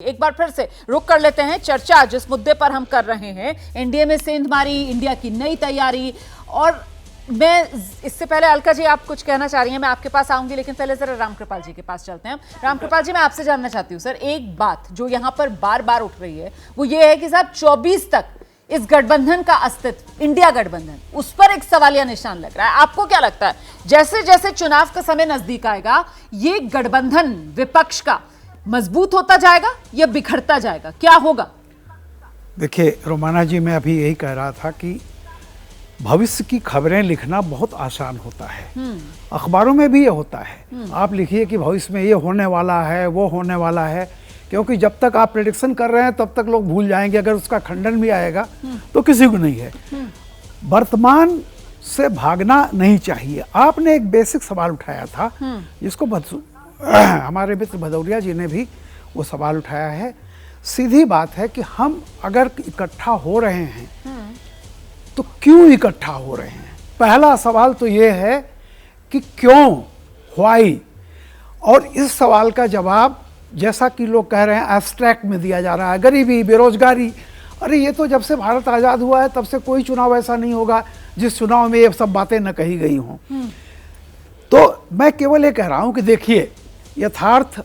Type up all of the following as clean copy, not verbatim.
एक बार फिर से रुक कर लेते हैं चर्चा जिस मुद्दे पर हम कर रहे हैं, एनडीए में सेंध मारी, इंडिया की नई तैयारी। और मैं इससे पहले अलका जी आप कुछ कहना चाह रही हैं, मैं आपके पास आऊंगी, लेकिन पहले जरा रामकृपाल जी के पास चलते हैं। रामकृपाल जी, मैं आपसे जानना चाहती हूं सर, एक बात जो यहां पर बार बार उठ रही है वो ये है कि साहब 24 तक इस गठबंधन का अस्तित्व, इंडिया गठबंधन, उस पर एक सवालिया निशान लग रहा है। आपको क्या लगता है जैसे जैसे चुनाव का समय नजदीक आएगा ये गठबंधन विपक्ष का मजबूत होता जाएगा या बिखरता जाएगा, क्या होगा? देखिए रोमाना जी, मैं अभी यही कह रहा था कि भविष्य की खबरें लिखना बहुत आसान होता है, अखबारों में भी ये होता है। आप लिखिए कि भविष्य में ये होने वाला है, वो होने वाला है, क्योंकि जब तक आप प्रेडिक्शन कर रहे हैं तब तक लोग भूल जाएंगे। अगर उसका खंडन भी आएगा तो किसी को नहीं है। वर्तमान से भागना नहीं चाहिए। आपने एक बेसिक सवाल उठाया था जिसको हमारे मित्र भदौरिया जी ने भी वो सवाल उठाया है। सीधी बात है कि हम अगर इकट्ठा हो रहे हैं तो क्यों इकट्ठा हो रहे हैं? पहला सवाल तो ये है कि क्यों, व्हाई। और इस सवाल का जवाब जैसा कि लोग कह रहे हैं एब्स्ट्रैक्ट में दिया जा रहा है। गरीबी, बेरोजगारी, अरे ये तो जब से भारत आज़ाद हुआ है तब से कोई चुनाव ऐसा नहीं होगा जिस चुनाव में ये सब बातें न कही गई हों। तो मैं केवल ये कह रहा हूं कि देखिए, यथार्थ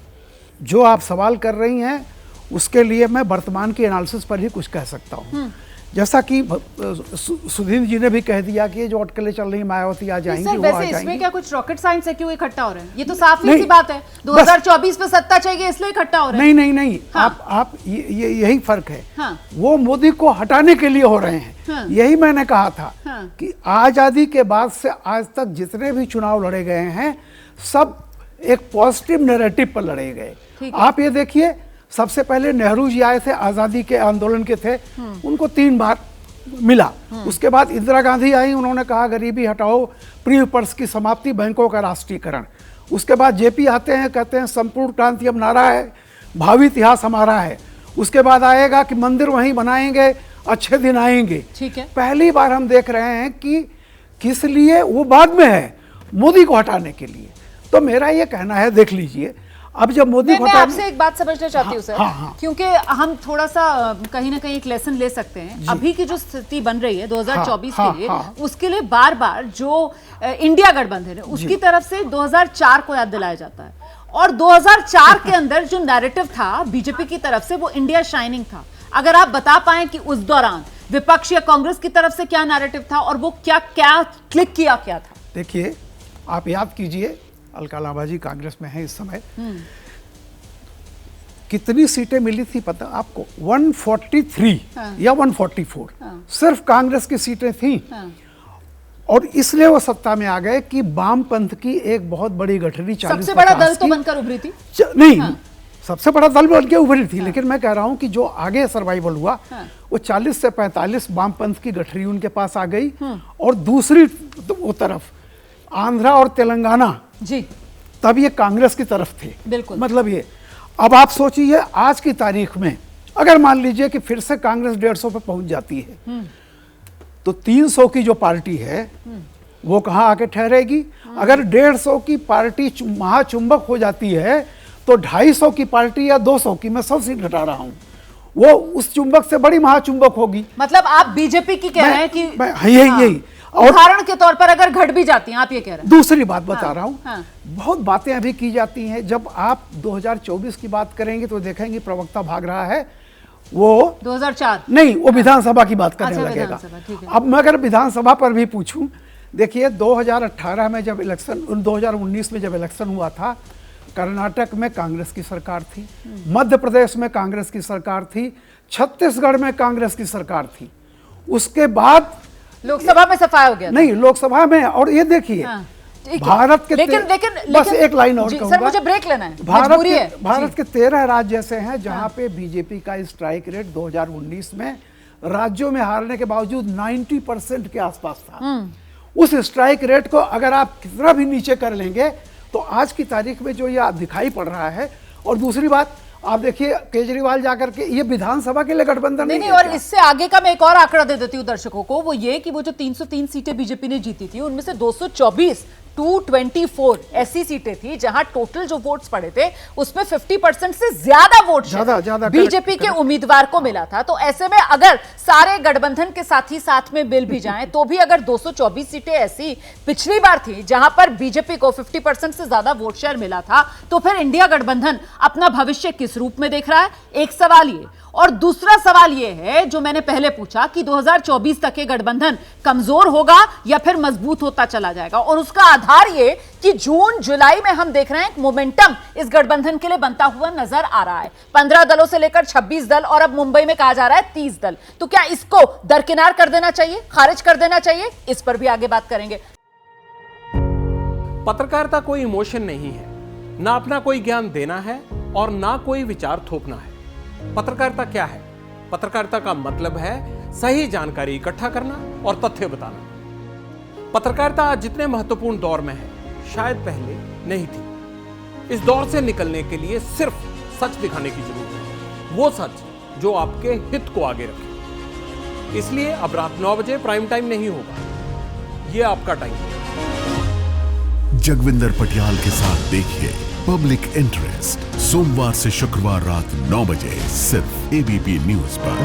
जो आप सवाल कर रही हैं उसके लिए मैं वर्तमान की एनालिसिस पर ही कुछ कह सकता हूं। जैसा कि सुधीर जी ने भी कह दिया कि ये जो अटकलें चल रही मायावती आ जाएंगी, वो आ जाएंगी। इसमें क्या कुछ रॉकेट साइंस है? क्यों इकट्ठा हो रहे हैं? ये तो साफ सी बात है, 2024 में सत्ता चाहिए इसलिए इकट्ठा हो रहे हैं। नहीं। हाँ। आप यही फर्क है। हाँ। वो मोदी को हटाने के लिए हो रहे हैं। हाँ। यही मैंने कहा था। हाँ। कि आजादी के बाद से आज तक जितने भी चुनाव लड़े गए हैं सब एक पॉजिटिव नैरेटिव पर लड़े गए। आप ये देखिए, सबसे पहले नेहरू जी आए थे, आज़ादी के आंदोलन के थे, उनको 3 बार मिला। उसके बाद इंदिरा गांधी आई, उन्होंने कहा गरीबी हटाओ, प्री पर्स की समाप्ति, बैंकों का राष्ट्रीयकरण। उसके बाद जेपी आते हैं, कहते हैं संपूर्ण क्रांति अब नारा है, भावी इतिहास हमारा है। उसके बाद आएगा कि मंदिर वहीं बनाएंगे, अच्छे दिन आएंगे। ठीक है। पहली बार हम देख रहे हैं कि किस लिए, वो बाद में है, मोदी को हटाने के लिए। तो मेरा ये कहना है, देख लीजिए, अब जब मोदी मैं आपसे एक बात समझना चाहती हूँ सर। हाँ। क्योंकि हम थोड़ा सा कहीं ना कहीं एक लेसन ले सकते हैं। अभी की जो स्थिति बन रही है 2024 के लिए, उसके लिए बार बार जो इंडिया गठबंधन है उसकी तरफ से 2004 को याद दिलाया जाता है। और 2004 के अंदर जो नैरेटिव था बीजेपी की तरफ से वो इंडिया शाइनिंग था। अगर आप बता पाएं कि उस दौरान विपक्ष या कांग्रेस की तरफ से क्या नैरेटिव था और वो क्या क्या क्लिक किया क्या था? देखिए, आप याद कीजिए, अलका लांबा जी कांग्रेस में है इस समय, कितनी सीटें मिली थी पता आपको? 143 या 144 सिर्फ कांग्रेस की सीटें थी। और इसलिए वो सत्ता में आ गए कि वामपंथ की एक बहुत बड़ी गठरी 40-50 सबसे बड़ा दल तो बनकर उभरी थी। नहीं, सबसे बड़ा दल बन के उभरी थी। लेकिन मैं कह रहा हूं कि जो आगे सर्वाइवल हुआ वो 40 से 45 वामपंथ की गठरी उनके पास आ गई। और दूसरी वो तरफ आंध्रा और तेलंगाना जी, तब ये कांग्रेस की तरफ थे। बिल्कुल। मतलब ये, अब आप सोचिए आज की तारीख में अगर मान लीजिए कि फिर से कांग्रेस 150 पे पहुंच जाती है तो 300 की जो पार्टी है वो कहां आके ठहरेगी? अगर 150 की पार्टी महाचुंबक हो जाती है तो 250 की पार्टी या 200 की, मैं 100 सीट घटा रहा हूं, वो उस चुंबक से बड़ी महाचुंबक होगी। मतलब आप बीजेपी की कह रहे हैं कि यही और उदाहरण के तौर पर अगर घट भी जाती हैं, आप ये कह रहे हैं। दूसरी बात बता रहा हूं, बहुत बातें अभी की जाती हैं। जब आप 2024 की बात करेंगे तो देखेंगे प्रवक्ता भाग रहा है, वो 2004 नहीं, वो विधानसभा की बात करने लगेगा। अब मैं अगर विधानसभा पर भी पूछूं, देखिए 2018 में जब इलेक्शन, 2019 में जब इलेक्शन हुआ था, कर्नाटक में कांग्रेस की सरकार थी, मध्य प्रदेश में कांग्रेस की सरकार थी, छत्तीसगढ़ में कांग्रेस की सरकार थी। उसके बाद लोकसभा में सफाया हो गया था। नहीं, लोकसभा में। और ये देखिए, भारत के लेकिन बस एक लाइन और कहूंगा, सर मुझे ब्रेक लेना है, भारत के 13 राज्य ऐसे हैं जहां पे बीजेपी का स्ट्राइक रेट 2019 में राज्यों में हारने के बावजूद 90% के आसपास था। उस स्ट्राइक रेट को अगर आप कितना भी नीचे कर लेंगे तो आज की तारीख में जो यह दिखाई पड़ रहा है। और दूसरी बात, आप देखिए केजरीवाल जाकर के, ये विधानसभा के लिए गठबंधन नहीं। और इससे आगे का मैं एक और आंकड़ा दे देती हूँ दर्शकों को, वो ये कि वो जो 303 सीटें बीजेपी ने जीती थी उनमें से 224 224 ऐसी सीटें थी जहां टोटल जो वोट्स पड़े थे उसमें 50% से ज्यादा वोट ज्यादा बीजेपी के उम्मीदवार को मिला था। तो ऐसे में अगर सारे गठबंधन के साथी साथ में मिल भी जाएं तो भी अगर 224 सीटें ऐसी पिछली बार थी जहां पर बीजेपी को 50% से ज्यादा वोट शेयर मिला था, तो फिर इंडिया गठबंधन अपना भविष्य किस रूप में देख रहा है? एक सवाल ये। और दूसरा सवाल यह है जो मैंने पहले पूछा कि 2024 तक ये गठबंधन कमजोर होगा या फिर मजबूत होता चला जाएगा, और उसका आधार ये कि जून जुलाई में हम देख रहे हैं एक मोमेंटम इस गठबंधन के लिए बनता हुआ नजर आ रहा है। 15 दलों से लेकर 26 दल और अब मुंबई में कहा जा रहा है 30 दल। तो क्या इसको दरकिनार कर देना चाहिए, खारिज कर देना चाहिए? इस पर भी आगे बात करेंगे। पत्रकारिता कोई इमोशन नहीं है, ना अपना कोई ज्ञान देना है और ना कोई विचार थोपना है। पत्रकारिता क्या है? पत्रकारिता का मतलब है सही जानकारी इकट्ठा करना और तथ्य बताना। पत्रकारिता आज जितने महत्वपूर्ण दौर में है शायद पहले नहीं थी। इस दौर से निकलने के लिए सिर्फ सच दिखाने की जरूरत है, वो सच जो आपके हित को आगे रखे। इसलिए अब रात 9 बजे प्राइम टाइम नहीं होगा, ये आपका टाइम है। जगविंदर पटियाल के साथ देखिए पब्लिक इंटरेस्ट सोमवार से शुक्रवार रात 9 बजे सिर्फ एबीपी न्यूज पर।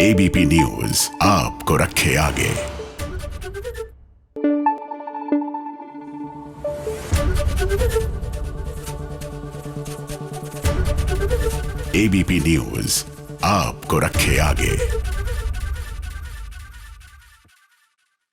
एबीपी न्यूज आपको रखे आगे। एबीपी न्यूज आपको रखे आगे।